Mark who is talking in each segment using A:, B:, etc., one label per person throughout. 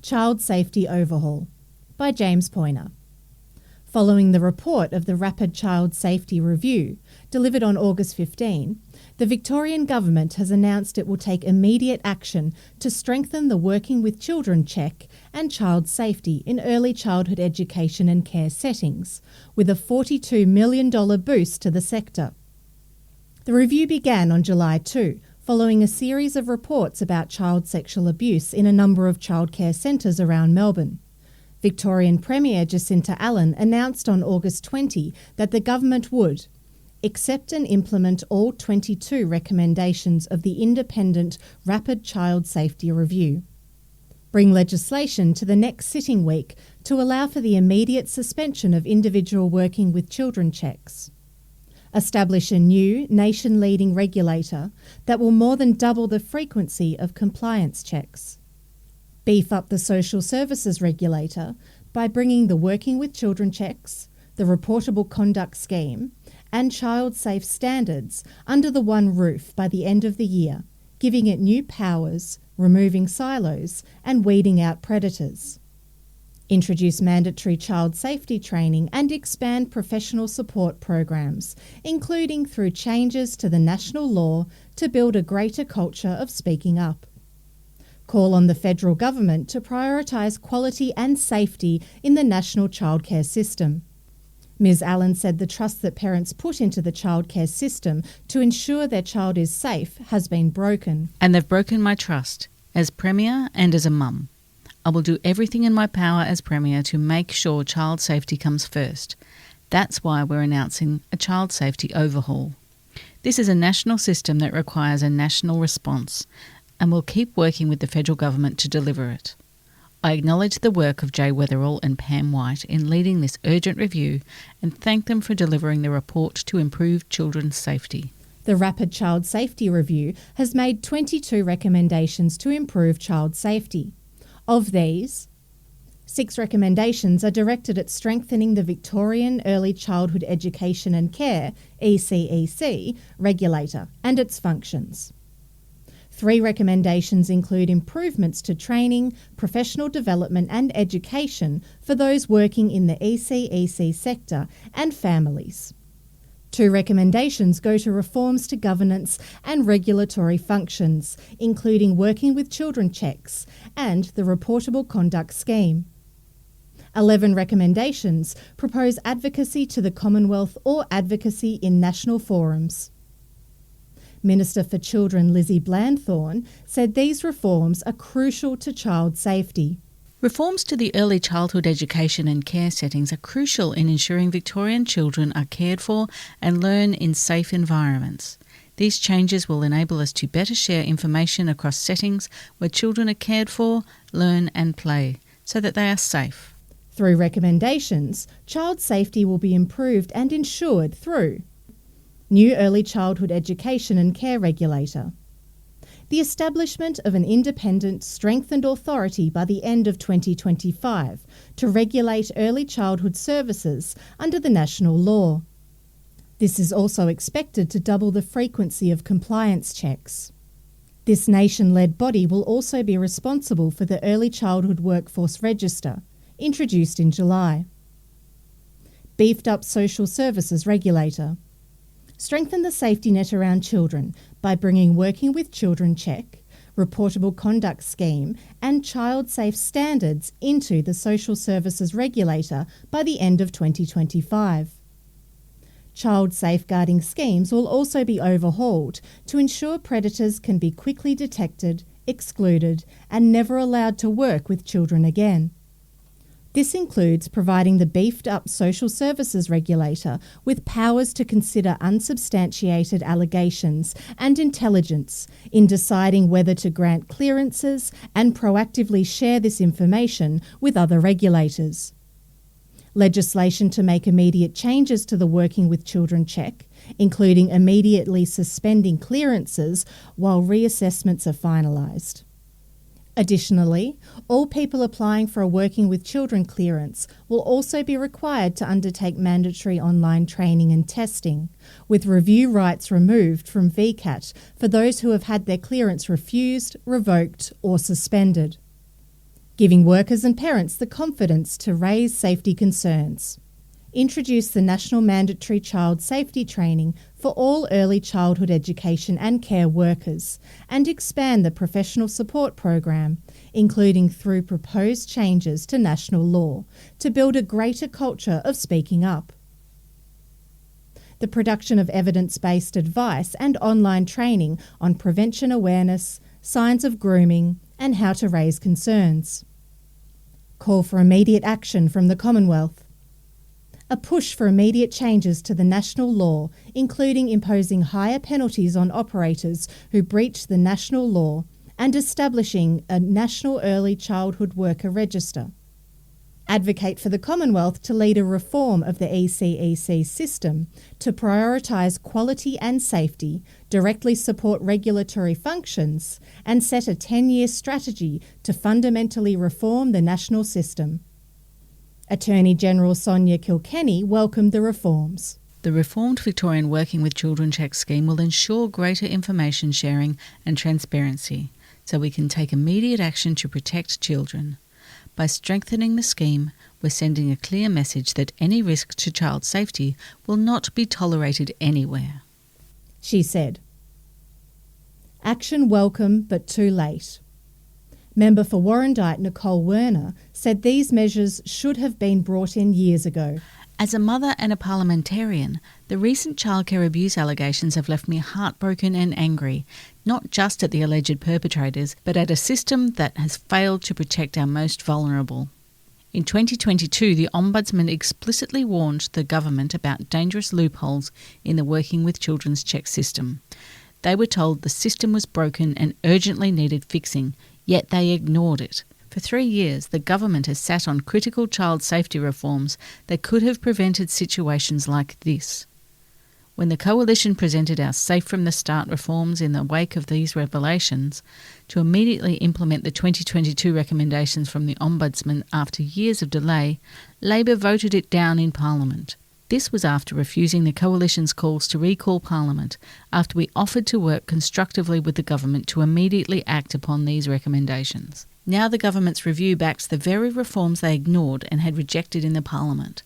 A: Child Safety Overhaul by James Poyner. Following the report of the Rapid Child Safety Review, delivered on August 15, the Victorian Government has announced it will take immediate action to strengthen the Working with Children check and child safety in early childhood education and care settings, with a $42 million boost to the sector. The review began on July 2, following a series of reports about child sexual abuse in a number of childcare centres around Melbourne. Victorian Premier Jacinta Allen announced on August 20 that the government would accept and implement all 22 recommendations of the independent Rapid Child Safety Review, bring legislation to the next sitting week to allow for the immediate suspension of individual working with children checks, establish a new nation-leading regulator that will more than double the frequency of compliance checks, beef up the social services regulator by bringing the Working with Children checks, the Reportable Conduct Scheme and Child Safe standards under the one roof by the end of the year, giving it new powers, removing silos and weeding out predators. Introduce mandatory child safety training and expand professional support programs, including through changes to the national law to build a greater culture of speaking up. Call on the federal government to prioritise quality and safety in the national childcare system. Ms Allen said the trust that parents put into the childcare system to ensure their child is safe has been broken.
B: And they've broken my trust as Premier and as a mum. I will do everything in my power as Premier to make sure child safety comes first. That's why we're announcing a child safety overhaul. This is a national system that requires a national response, and we'll keep working with the federal government to deliver it. I acknowledge the work of Jay Weatherall and Pam White in leading this urgent review and thank them for delivering the report to improve children's safety.
A: The Rapid Child Safety Review has made 22 recommendations to improve child safety. Of these, 6 recommendations are directed at strengthening the Victorian Early Childhood Education and Care (ECEC) regulator and its functions. 3 recommendations include improvements to training, professional development and education for those working in the ECEC sector and families. 2 recommendations go to reforms to governance and regulatory functions, including Working with Children checks and the Reportable Conduct Scheme. 11 recommendations propose advocacy to the Commonwealth or advocacy in national forums. Minister for Children Lizzie Blandthorne said these reforms are crucial to child safety.
B: Reforms to the early childhood education and care settings are crucial in ensuring Victorian children are cared for and learn in safe environments. These changes will enable us to better share information across settings where children are cared for, learn and play, so that they are safe.
A: Through recommendations, child safety will be improved and ensured through new early childhood education and care regulator, the establishment of an independent, strengthened authority by the end of 2025 to regulate early childhood services under the national law. This is also expected to double the frequency of compliance checks. This nation-led body will also be responsible for the Early Childhood Workforce Register, introduced in July. Beefed up social services regulator. Strengthen the safety net around children by bringing Working with Children check, Reportable Conduct Scheme and Child Safe standards into the Social Services Regulator by the end of 2025. Child safeguarding schemes will also be overhauled to ensure predators can be quickly detected, excluded and never allowed to work with children again. This includes providing the beefed-up social services regulator with powers to consider unsubstantiated allegations and intelligence in deciding whether to grant clearances and proactively share this information with other regulators. Legislation to make immediate changes to the Working with Children check, including immediately suspending clearances while reassessments are finalised. Additionally, all people applying for a Working with Children clearance will also be required to undertake mandatory online training and testing, with review rights removed from VCAT for those who have had their clearance refused, revoked or suspended. giving workers and parents the confidence to raise safety concerns. Introduce the National Mandatory Child Safety Training for all early childhood education and care workers, and expand the professional support program, including through proposed changes to national law, to build a greater culture of speaking up. The production of evidence-based advice and online training on prevention awareness, signs of grooming, and how to raise concerns. Call for immediate action from the Commonwealth. A push for immediate changes to the national law, including imposing higher penalties on operators who breach the national law and establishing a National Early Childhood Worker Register. Advocate for the Commonwealth to lead a reform of the ECEC system to prioritise quality and safety, directly support regulatory functions, and set a 10-year strategy to fundamentally reform the national system. Attorney General Sonia Kilkenny welcomed the reforms.
B: The reformed Victorian Working with Children Check scheme will ensure greater information sharing and transparency, so we can take immediate action to protect children. By strengthening the scheme, we're sending a clear message that any risk to child safety will not be tolerated anywhere,
A: she said. Action welcome but too late. Member for Warrandyte Nicole Werner said these measures should have been brought in years ago.
B: As a mother and a parliamentarian, the recent childcare abuse allegations have left me heartbroken and angry, not just at the alleged perpetrators, but at a system that has failed to protect our most vulnerable. In 2022, the Ombudsman explicitly warned the government about dangerous loopholes in the Working with Children's Check system. They were told the system was broken and urgently needed fixing, yet they ignored it. For 3 years, the government has sat on critical child safety reforms that could have prevented situations like this. When the Coalition presented our Safe from the Start reforms in the wake of these revelations, to immediately implement the 2022 recommendations from the Ombudsman after years of delay, Labor voted it down in Parliament. This was after refusing the Coalition's calls to recall Parliament, after we offered to work constructively with the government to immediately act upon these recommendations. Now the government's review backs the very reforms they ignored and had rejected in the Parliament.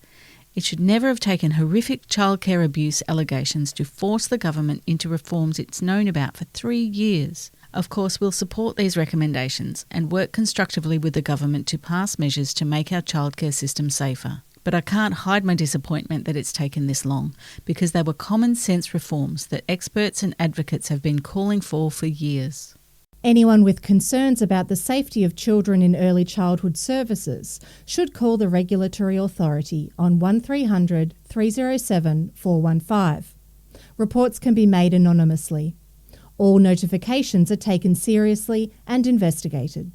B: It should never have taken horrific childcare abuse allegations to force the government into reforms it's known about for 3 years. Of course, we'll support these recommendations and work constructively with the government to pass measures to make our childcare system safer. But I can't hide my disappointment that it's taken this long, because they were common sense reforms that experts and advocates have been calling for years.
A: Anyone with concerns about the safety of children in early childhood services should call the Regulatory Authority on 1300 307 415. Reports can be made anonymously. All notifications are taken seriously and investigated.